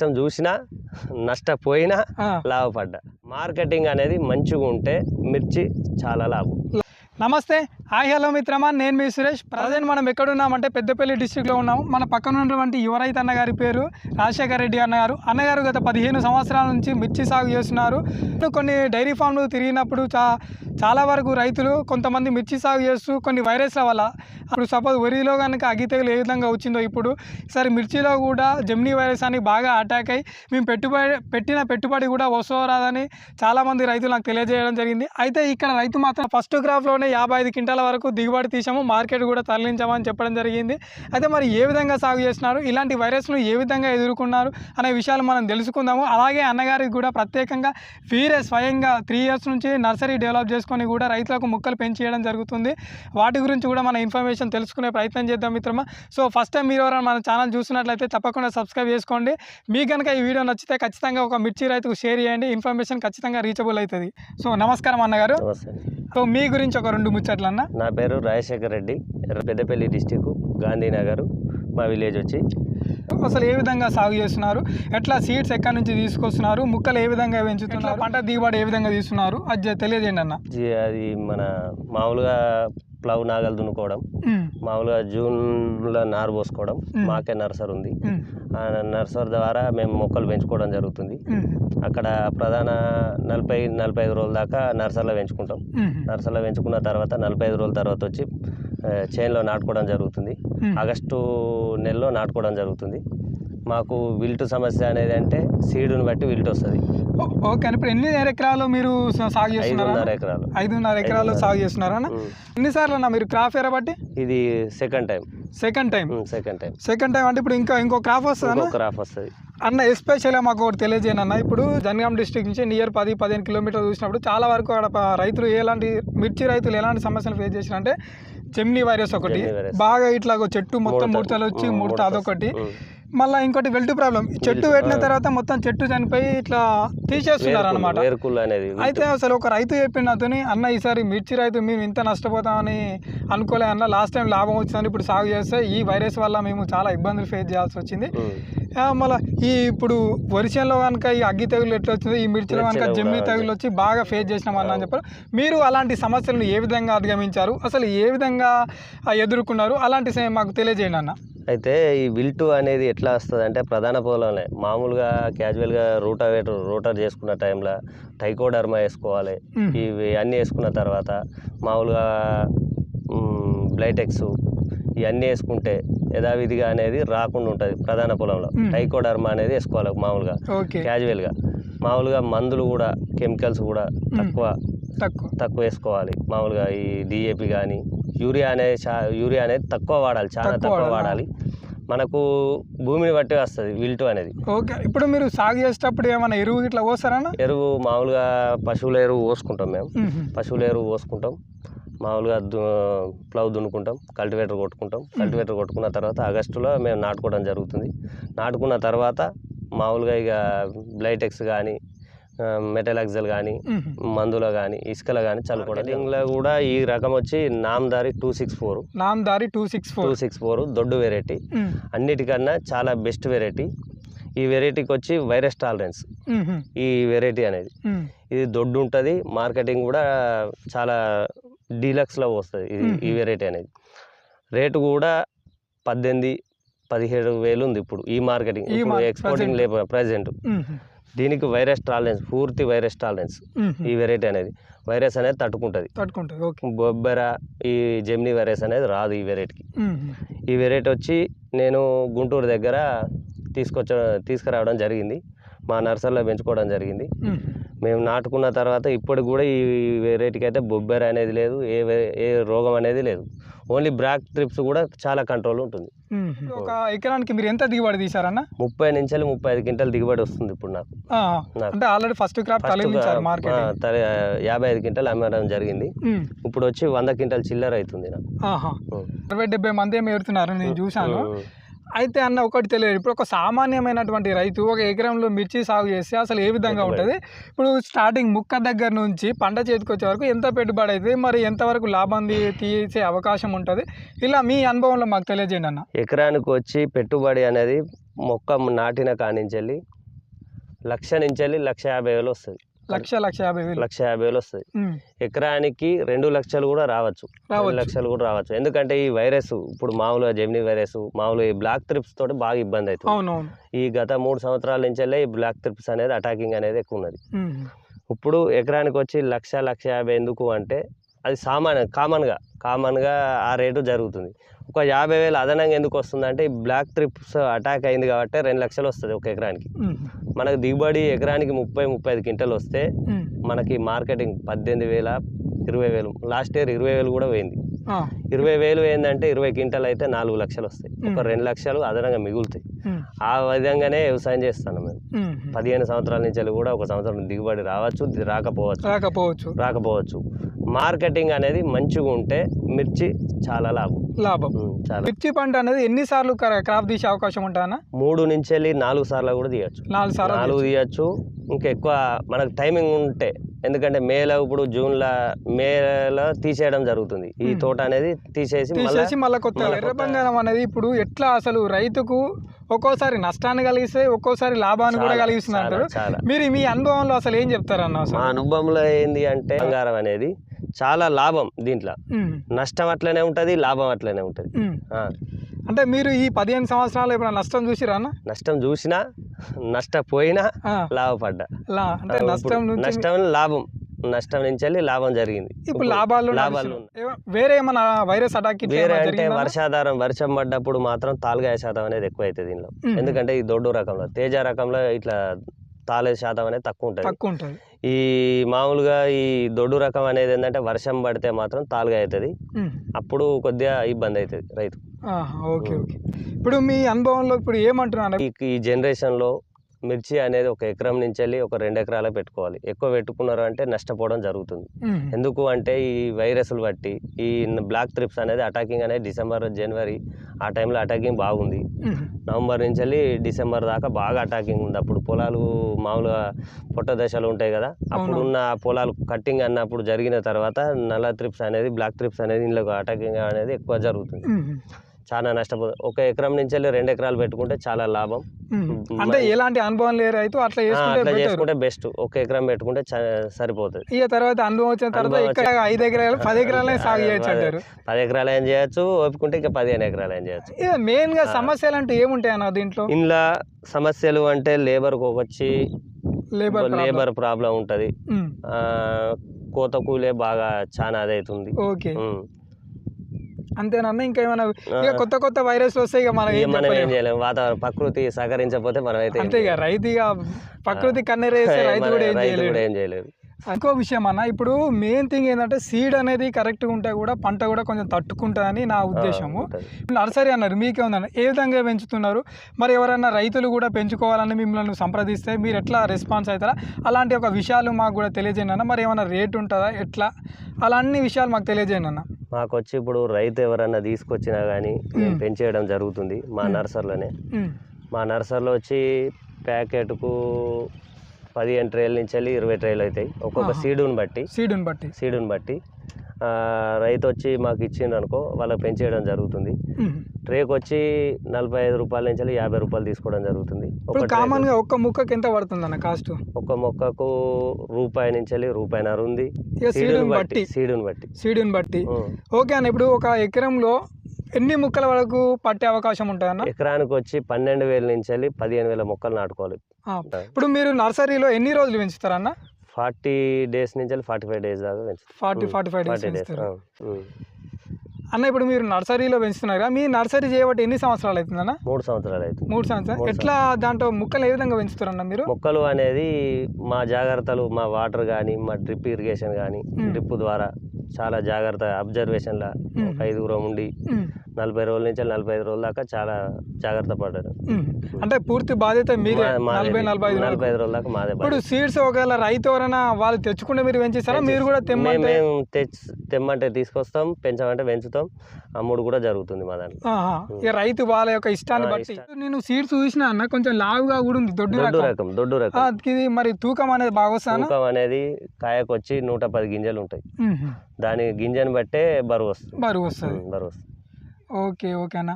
నష్టం చూసినా నష్టపోయినా లాభపడ్డా. మార్కెటింగ్ అనేది మంచిగా ఉంటే మిర్చి చాలా లాభం. నమస్తే, హాయ్ హలో మిత్రమా, నేను మీ సురేష్. ప్రజెంట్ మనం ఎక్కడున్నామంటే పెద్దపల్లి డిస్టిక్లో ఉన్నాము. మన పక్కన ఉన్నటువంటి యువ రైతు అన్నగారి పేరు రాజశేఖర్ రెడ్డి అన్నగారు గత 15 సంవత్సరాల నుంచి మిర్చి సాగు చేస్తున్నారు. కొన్ని డైరీ ఫామ్లు తిరిగినప్పుడు చాలా వరకు రైతులు కొంతమంది మిర్చి సాగు చేస్తూ కొన్ని వైరస్ల వల్ల, ఇప్పుడు సపోజ్ వరిలో కనుక అగ్గి తెగులు ఏ విధంగా వచ్చిందో ఇప్పుడు ఈసారి మిర్చిలో కూడా జెమినీ వైరస్ అని బాగా అటాక్ అయ్యి మేము పెట్టిన పెట్టుబడి కూడా వస్తుందో రాదని చాలామంది రైతులు నాకు తెలియజేయడం జరిగింది. అయితే ఇక్కడ రైతు మాత్రం ఫస్ట్ క్రాప్లోనే 55 క్వింటాల వరకు దిగుబడి తీసాము, మార్కెట్ కూడా తరలించామని చెప్పడం జరిగింది. అయితే మరి ఏ విధంగా సాగు చేస్తున్నారు, ఇలాంటి వైరస్ను ఏ విధంగా ఎదుర్కొన్నారు అనే విషయాలు మనం తెలుసుకుందాము. అలాగే అన్నగారికి కూడా ప్రత్యేకంగా వీరే స్వయంగా 3 years నుంచి నర్సరీ డెవలప్ చేసుకొని కూడా రైతులకు మొక్కలు పెంచేయడం జరుగుతుంది. వాటి గురించి కూడా మన ఇన్ఫర్మేషన్ తెలుసుకునే ప్రయత్నం చేద్దాం మిత్రమా. సో ఫస్ట్ టైం మీరు ఎవరైనా మన ఛానల్ చూసినట్లయితే తప్పకుండా సబ్స్క్రైబ్ చేసుకోండి. మీకు కనుక ఈ వీడియో నచ్చితే ఖచ్చితంగా ఒక మిర్చి రైతుకు షేర్ చేయండి, ఇన్ఫర్మేషన్ ఖచ్చితంగా రీచబుల్ అవుతుంది. సో నమస్కారం అన్నగారు. సో మీ గురించి ఒక 2 ముచ్చట్లు అన్న. నా పేరు రాజశేఖర్ రెడ్డి, పెద్దపల్లి డిస్టిక్, గాంధీనగర్ మా విలేజ్ వచ్చి. అసలు ఏ విధంగా సాగు చేస్తున్నారు, ఎట్లా సీడ్స్ ఎక్కడి నుంచి తీసుకొస్తున్నారు, ముక్కలు ఏ విధంగా పెంచుతున్నారు, పంట దిగుబడి ఏ విధంగా తీస్తున్నారు, అది తెలియజేయండి అన్న. అది మన మామూలుగా ప్లవ్ నాగలు దున్నుకోవడం, మామూలుగా జూన్లో నారు పోసుకోవడం. మాకే నర్సరీ ఉంది, ఆ నర్సరీ ద్వారా మేము మొక్కలు పెంచుకోవడం జరుగుతుంది. అక్కడ ప్రధాన 40-45 రోజుల దాకా నర్సరీలో పెంచుకుంటాం. నర్సరీలో పెంచుకున్న తర్వాత 45 రోజుల తర్వాత వచ్చి చేనులో నాటుకోవడం జరుగుతుంది. ఆగస్టు నెలలో నాటుకోవడం జరుగుతుంది. మాకు విల్టు సమస్య అనేది అంటే సీడుని బట్టి విల్టు వస్తుంది. ఓకే, ఇప్పుడు ఎన్ని ఎకరాలు మీరు సాగు చేస్తున్నారు? 5.5 ఎకరాలు. 5.5 ఎకరాలు సాగు చేస్తున్నారా? ఎన్నిసార్లు అన్న మీరు క్రాప్ ఎరబట్టి? ఇది సెకండ్ టైం అంటే ఇప్పుడు ఇంకో క్రాప్ వస్తుంది. క్రాప్ వస్తుంది అన్న. ఎస్పెషల్గా మాకు ఒకటి తెలియజేయండి అన్న. ఇప్పుడు జనగాం డిస్ట్రిక్ట్ నుంచి నియర్ 10-15 కిలోమీటర్లు చూసినప్పుడు చాలా వరకు అక్కడ రైతులు మిర్చి రైతులు ఎలాంటి సమస్యలు ఫేస్ చేసినారంటే జెమినీ వైరస్ ఒకటి, బాగా ఇట్లా చెట్టు మొత్తం ముడతలు వచ్చి ముడత అదొకటి, మళ్ళీ ఇంకోటి వెల్టు ప్రాబ్లం. చెట్టు పెట్టిన తర్వాత మొత్తం చెట్టు చనిపోయి ఇట్లా తీసేస్తున్నారు అనమాట. అయితే అసలు ఒక రైతు చెప్పిన నాతోని, అన్న ఈసారి మిర్చి రైతు మేము ఇంత నష్టపోతామని అనుకోలే అన్న, లాస్ట్ టైం లాభం వచ్చిందని ఇప్పుడు సాగు చేస్తే ఈ వైరస్ వల్ల మేము చాలా ఇబ్బందులు ఫేస్ చేయాల్సి వచ్చింది. మళ్ళీ ఇప్పుడు వర్షంలో కనుక ఈ అగ్గి తెగులు ఎట్లా వచ్చింది, ఈ మిర్చిలో కనుక జెమినీ తెగులు వచ్చి బాగా ఫేస్ చేసినామన్న అని చెప్పారు. మీరు అలాంటి సమస్యలను ఏ విధంగా అధిగమించారు, అసలు ఏ విధంగా ఎదుర్కొన్నారు, అలాంటి మాకు తెలియజేయండి అన్న. అయితే ఈ విల్టు అనేది ఎట్లా వస్తుంది అంటే ప్రధాన పొలంలో మామూలుగా క్యాజువల్గా రూటర్ చేసుకున్న టైంలో టైకోడర్మా వేసుకోవాలి. ఇవి అన్నీ వేసుకున్న తర్వాత మామూలుగా బ్లైటెక్స్ ఇవన్నీ వేసుకుంటే యథావిధిగా అనేది రాకుండా ఉంటుంది. ప్రధాన పొలంలో టైకోడర్మా అనేది వేసుకోవాలి మామూలుగా క్యాజువల్గా. మామూలుగా మందులు కూడా కెమికల్స్ కూడా తక్కువ వేసుకోవాలి. మామూలుగా ఈ డిఏపి కానీ యూరియా అనేది తక్కువ వాడాలి, చాలా తక్కువ వాడాలి. మనకు భూమిని బట్టి వస్తుంది విల్టు అనేది. ఓకే, ఇప్పుడు మీరు సాగు చేసేటప్పుడు ఏమైనా ఎరువు ఇట్లా పోస్తారా? ఎరువు మామూలుగా పశువుల ఎరువు పోసుకుంటాం మేము. పశువుల ఎరువు పోసుకుంటాం, మామూలుగా ప్లవ్ దున్నుకుంటాం, కల్టివేటర్ కొట్టుకున్న తర్వాత ఆగస్టులో మేము నాటుకోవడం జరుగుతుంది. నాటుకున్న తర్వాత మామూలుగా ఇక బ్లైటెక్స్ కానీ మెటలాక్సల్ కానీ మందులో కానీ ఇసుకలో కానీ చల్లుకోవడం. ఇందులో కూడా ఈ రకం వచ్చి నామ్దారి 264 దొడ్డు వెరైటీ, అన్నిటికన్నా చాలా బెస్ట్ వెరైటీ. ఈ వెరైటీకి వచ్చి వైరస్ టాలరెన్స్ ఈ వెరైటీ అనేది. ఇది దొడ్డు ఉంటుంది, మార్కెటింగ్ కూడా చాలా డీలక్స్లో వస్తుంది ఈ వెరైటీ అనేది. రేటు కూడా 18-17 వేలు ఉంది ఇప్పుడు ఈ మార్కెటింగ్, ఎక్స్పోర్టింగ్ లేకపోతే ప్రజెంట్. దీనికి పూర్తి వైరస్ టాలరెన్స్ ఈ వెరైటీ అనేది. వైరస్ అనేది తట్టుకుంటుంది. బొబ్బెర ఈ జెమినీ వైరస్ అనేది రాదు ఈ వెరైటీకి. ఈ వెరైటీ వచ్చి నేను గుంటూరు దగ్గర తీసుకురావడం జరిగింది, మా నర్సరీలో పెంచుకోవడం జరిగింది. మేము నాటుకున్న తర్వాత ఇప్పటికి కూడా ఈ వెరైటీకి అయితే బొబ్బెర అనేది లేదు, ఏ రోగం అనేది లేదు. ఓన్లీ బ్రాక్ ట్రిప్స్ కూడా చాలా కంట్రోల్ ఉంటుంది. ఒక ఎకరానికి మీరు ఎంత దిగుబడి తీసారన్న? 30 నుంచి 35 క్వింటాల్ దిగుబడి వస్తుంది ఇప్పుడు నాకు. అంటే ఆల్రెడీ ఫస్ట్ క్రాప్ 55 క్వింటాల్ అమ్మడం జరిగింది. ఇప్పుడు వచ్చి 100 క్వింటాల్ చిల్లర అవుతుంది నాకు. 60-70 మంది ఏమి ఎడుతున్నారు నేను చూశాను. అయితే అన్న ఒకటి తెలియదు, ఇప్పుడు ఒక సామాన్యమైనటువంటి రైతు ఒక ఎకరంలో మిర్చి సాగు చేస్తే అసలు ఏ విధంగా ఉంటుంది? ఇప్పుడు స్టార్టింగ్ ముక్క దగ్గర నుంచి పంట చేతికి వచ్చే వరకు ఎంత పెట్టుబడి అవుతుంది, మరి ఎంతవరకు లాభం తీసే అవకాశం ఉంటుంది, ఇలా మీ అనుభవంలో మాకు తెలియజేయండి అన్న. ఎకరానికి వచ్చి పెట్టుబడి అనేది మొక్క నాటిన కానించెల్లి 1,00,000 నుంచి 1,50,000 వస్తుంది. 1,50,000 వస్తుంది. ఎకరానికి 2 లక్షలు కూడా రావచ్చు. 2 లక్షలు కూడా రావచ్చు. ఎందుకంటే ఈ వైరస్ ఇప్పుడు మామూలుగా జెమినీ వైరస్ మామూలుగా ఈ బ్లాక్ త్రిప్స్ తోటి బాగా ఇబ్బంది అవుతుంది. ఈ గత 3 సంవత్సరాల నుంచెల్లే ఈ బ్లాక్ త్రిప్స్ అనేది అటాకింగ్ అనేది ఎక్కువ ఉన్నది. ఇప్పుడు ఎకరానికి వచ్చి 1,50,000 ఎందుకు అంటే అది కామన్గా ఆ రేటు జరుగుతుంది. ఒక 50,000 అదనంగా ఎందుకు వస్తుందంటే ఈ బ్లాక్ త్రిప్స్ అటాక్ అయింది కాబట్టి 2 లక్షలు వస్తుంది ఒక ఎకరానికి. మనకు దిగుబడి ఎకరానికి 30-35 క్వింటల్ వస్తే మనకి మార్కెటింగ్ 18,000, 20,000. లాస్ట్ ఇయర్ 20,000 కూడా పోయింది. 20,000 ఏంటంటే 20 క్వింటల్ అయితే 4 లక్షలు వస్తాయి. ఒక 2 లక్షలు అదనంగా మిగులుతాయి. ఆ విధంగానే వ్యవసాయం చేస్తాను మేము. 15 సంవత్సరాల నుంచి కూడా ఒక సంవత్సరం దిగుబడి రావచ్చు, రాకపోవచ్చు. మార్కెటింగ్ అనేది మంచిగా ఉంటే మిర్చి చాలా లాభం. మిర్చి పంట అనేది ఎన్నిసార్లు క్రాప్ తీసే అవకాశం ఉంటానా? 3 నుంచి 4 సార్లు కూడా తీయచ్చు. 4 తీయచ్చు. ఇంకా ఎక్కువ మనకు టైమింగ్ ఉంటే, ఎందుకంటే ఇప్పుడు మేలో తీసేయడం జరుగుతుంది. ఈ తోట అనేది తీసేసి మళ్ళీ కొత్త ఎర్ర బంగారం అనేది ఇప్పుడు ఎట్లా అసలు రైతుకు ఒక్కోసారి నష్టాన్ని కలిగిస్తే ఒక్కోసారి లాభాన్ని కూడా కలిగిస్తున్నారు. మీరు మీ అనుభవంలో అసలు ఏం చెప్తారన్న? మా అనుభవంలో ఏంది అంటే బంగారం అనేది చాలా లాభం. దీంట్లో నష్టం అట్లనే ఉంటుంది, లాభం అట్లనే ఉంటుంది. అంటే మీరు ఈ 15 సంవత్సరాలు ఎప్పుడైనా నష్టం చూసిరా అన్న? నష్టం చూసినా, నష్టపోయినా, లాభపడ్డా. అంటే నష్టం నుంచి లాభం జరిగింది. ఇప్పుడు లాభాలు వేరే ఏమన్నా వైరస్ అటాక్ వేరే అంటే వర్షం పడ్డప్పుడు మాత్రం తాలుగాయ శాతం అనేది ఎక్కువ అవుతుంది దీనిలో. ఎందుకంటే ఈ దొడ్డు రకంలో, తేజ రకంలో ఇట్లా తాలే శాతం అనేది తక్కువ ఉంటుంది. ఈ మామూలుగా ఈ దొడ్డు రకం అనేది ఏంటంటే వర్షం పడితే మాత్రం తాలుగాయ అవుతుంది. అప్పుడు కొద్దిగా ఇబ్బంది అవుతుంది రైతు. ఓకే. ఇప్పుడు మీ అనుభవంలో ఇప్పుడు ఏమంటున్నాను, ఈ జనరేషన్లో మిర్చి అనేది ఒక ఎకరం నుంచి ఒక 2 ఎకరాలు పెట్టుకోవాలి. ఎక్కువ పెట్టుకున్నారు అంటే నష్టపోవడం జరుగుతుంది. ఎందుకు అంటే ఈ వైరస్లు బట్టి ఈ బ్లాక్ త్రిప్స్ అనేది అటాకింగ్ అనేది డిసెంబర్, జనవరి ఆ టైంలో అటాకింగ్ బాగుంది. నవంబర్ నుంచి డిసెంబర్ దాకా బాగా అటాకింగ్ ఉంది. అప్పుడు పొలాలు మామూలుగా పొట్ట దశలు ఉంటాయి కదా, అప్పుడున్న పొలాలు కట్టింగ్ అన్నప్పుడు జరిగిన తర్వాత నల్ల త్రిప్స్ అనేది, బ్లాక్ త్రిప్స్ అనేది ఇంట్లో అటాకింగ్ అనేది ఎక్కువ జరుగుతుంది. చాలా నష్టపోతుంది. ఒక ఎకరం నుంచి 2 ఎకరాలు పెట్టుకుంటే చాలా లాభం. అంటే ఎలాంటి అనుభవం లేరు రైతు అట్లా చేసుకుంటే బెస్ట్. ఒక ఎకరం పెట్టుకుంటే సరిపోతుంది. ఇక తర్వాత అనుభవం వచ్చిన తర్వాత ఇక్కడ 5 ఎకరాలు 10 ఎకరాలే సాగు చేయొచ్చు అంటారు. 10 ఎకరాలు ఏం చేయొచ్చు, ఓపుకుంటే ఇంకా 15 ఎకరాలు ఏం చేయొచ్చు. ఇక మెయిన్ గా సమస్యలు అంటే ఏముంటాయి అన్న దీంట్లో? ఇంట్లో సమస్యలు అంటే లేబర్ ప్రాబ్లం ఉంటది. కోత కూలే బాగా చాలా అదైతుంది. ఓకే. అంతేనన్నా? ఇంకేమైనా కొత్త వైరస్ వస్తాయి ఇక మనం ఏం చేయలేము. వాతావరణం ప్రకృతి సహకరించకపోతే మనం అయితే అంతే. ఇక రైతు ఇక ప్రకృతి కన్నెరేస్తే రైతు కూడా ఏం చేయలేదు. ఇంకో విషయం అన్న, ఇప్పుడు మెయిన్ థింగ్ ఏంటంటే సీడ్ అనేది కరెక్ట్గా ఉంటే కూడా పంట కూడా కొంచెం తట్టుకుంటుందని నా ఉద్దేశము. నర్సరీ అన్నారు, మీకే ఉందన్న, ఏ విధంగా పెంచుతున్నారు? మరి ఎవరైనా రైతులు కూడా పెంచుకోవాలని మిమ్మల్ని సంప్రదిస్తే మీరు ఎట్లా రెస్పాన్స్ అవుతారా? అలాంటి ఒక విషయాలు మాకు కూడా తెలియజేయండి అన్న. మరి ఏమైనా రేట్ ఉంటుందా, ఎట్లా, అలా అన్ని విషయాలు మాకు తెలియజేయండి అన్న. మాకు వచ్చి ఇప్పుడు రైతు ఎవరన్నా తీసుకొచ్చినా కానీ పెంచేయడం జరుగుతుంది మా నర్సరీలోనే. మా నర్సరీలో వచ్చి ప్యాకెట్కు 15 ట్రేల నుంచి 20 ట్రేలు అవుతాయి. ఒక్కొక్క సీడుని బట్టి రైతు వచ్చి మాకు ఇచ్చిండు అనుకో, వాళ్ళకి పెంచేయడం జరుగుతుంది. ట్రేకి వచ్చి 45 రూపాయల నుంచి 50 రూపాయలు తీసుకోవడం జరుగుతుంది. కామన్గా ఒక్క మొక్కకి ఎంత పడుతుంది అన్న కాస్ట్? ఒక్క మొక్కకు రూపాయి నుంచి ₹1.50 ఉంది. సీడుని బట్టి. ఓకే అన్న. ఇప్పుడు ఒక ఎకరంలో ఎన్ని మొక్కల వరకు పట్టే అవకాశం ఉంటాయన్న? ఎకరానికి వచ్చి 12,000 నుంచి 15,000 మొక్కలు నాటుకోవాలి. ఇప్పుడు మీరు నర్సరీలో ఎన్ని రోజులు పెంచుతారన్న? 40 డేస్ నుంచి 45 డేస్ దాకా పెంచుతారు. 45 డేస్ అన్న. ఇప్పుడు మీరు నర్సరీలో పెంచుతున్నారు, మీ నర్సరీ చేయబట్టి ఎన్ని సంవత్సరాలు అవుతుందన్న? 3 సంవత్సరాలు అవుతుంది. 3 సంవత్సరాలు. ఎట్లా దాంట్లో మొక్కలు ఏ విధంగా పెంచుతారన్న మీరు? మొక్కలు అనేది మా జాగ్రత్తలు, మా వాటర్ కానీ, మా డ్రిప్ ఇరిగేషన్ కానీ, డ్రిప్ ద్వారా చాలా జాగ్రత్త అబ్జర్వేషన్లో 5 ఉండి 40 రోజుల నుంచి 45 రోజుల దాకా చాలా జాగ్రత్త పడ్డారు. అంటే పూర్తి బాధ్యత మీదే. 40-45 రోజుల దాకా మాదే. ఇప్పుడు సీడ్స్ ఒకవేళ రైతు ఎవరైనా వాళ్ళు తెచ్చుకుంటే మీరు పెంచేస్తారా? మీరు కూడా తెమ్మంటే తీసుకొస్తాం, పెంచమంటే పెంచుతాం, అమ్ముడు కూడా జరుగుతుంది మా దాంట్లో. ఇక రైతు వాళ్ళ యొక్క ఇష్టాన్ని బట్టి. నేను సీడ్స్ చూసినా అన్న, కొంచెం లావుగా కూడా ఉంది, దొడ్డు రకం. ఇది మరి తూకం అనేది బాగా వస్తుంది. తూకం అనేది కాయకు వచ్చి 110 గింజలు ఉంటాయి. దాని గింజను బట్టే బరువు వస్తుంది. ఓకే అన్న.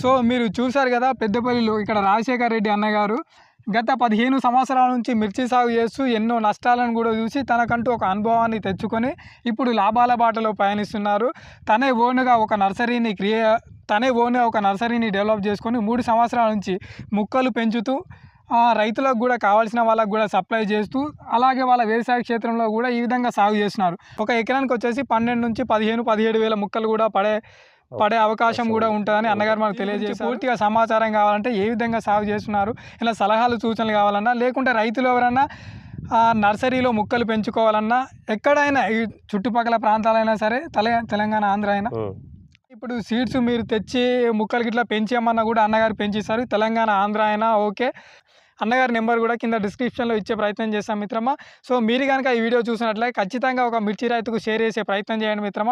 సో మీరు చూశారు కదా పెద్దపల్లిలో ఇక్కడ రాజశేఖర్ రెడ్డి అన్నగారు గత 15 సంవత్సరాల నుంచి మిర్చి సాగు చేస్తూ ఎన్నో నష్టాలను కూడా చూసి తనకంటూ ఒక అనుభవాన్ని తెచ్చుకొని ఇప్పుడు లాభాల బాటలో పయనిస్తున్నారు. తనే ఓన్గా ఒక నర్సరీని డెవలప్ చేసుకొని 3 సంవత్సరాల నుంచి మొక్కలు పెంచుతూ రైతులకు కూడా కావాల్సిన వాళ్ళకు కూడా సప్లై చేస్తూ అలాగే వాళ్ళ వ్యవసాయ క్షేత్రంలో కూడా ఈ విధంగా సాగు చేస్తున్నారు. ఒక ఎకరానికి వచ్చేసి 12 నుంచి 17 వేల మొక్కలు కూడా పడే అవకాశం కూడా ఉంటుందని అన్నగారు మనకు తెలియజేసి పూర్తిగా సమాచారం కావాలంటే ఏ విధంగా సాగు చేస్తున్నారు, ఇలా సలహాలు సూచనలు కావాలన్నా లేకుంటే రైతులు ఎవరన్నా నర్సరీలో మొక్కలు పెంచుకోవాలన్నా ఎక్కడైనా ఈ చుట్టుపక్కల ప్రాంతాలైనా సరే తెలంగాణ ఆంధ్ర అయినా ఇప్పుడు సీడ్స్ మీరు తెచ్చి మొక్కలకి ఇట్లా పెంచేయమన్నా కూడా అన్నగారు పెంచిస్తారు. తెలంగాణ ఆంధ్ర అయినా ఓకే. అన్నగారి నెంబర్ కూడా కింద డిస్క్రిప్షన్లో ఇచ్చే ప్రయత్నం చేస్తాం మిత్రమా. సో మీరు కనుక ఈ వీడియో చూసినట్లయితే ఖచ్చితంగా ఒక మిర్చి రైతుకు షేర్ చేసే ప్రయత్నం చేయండి మిత్రమా.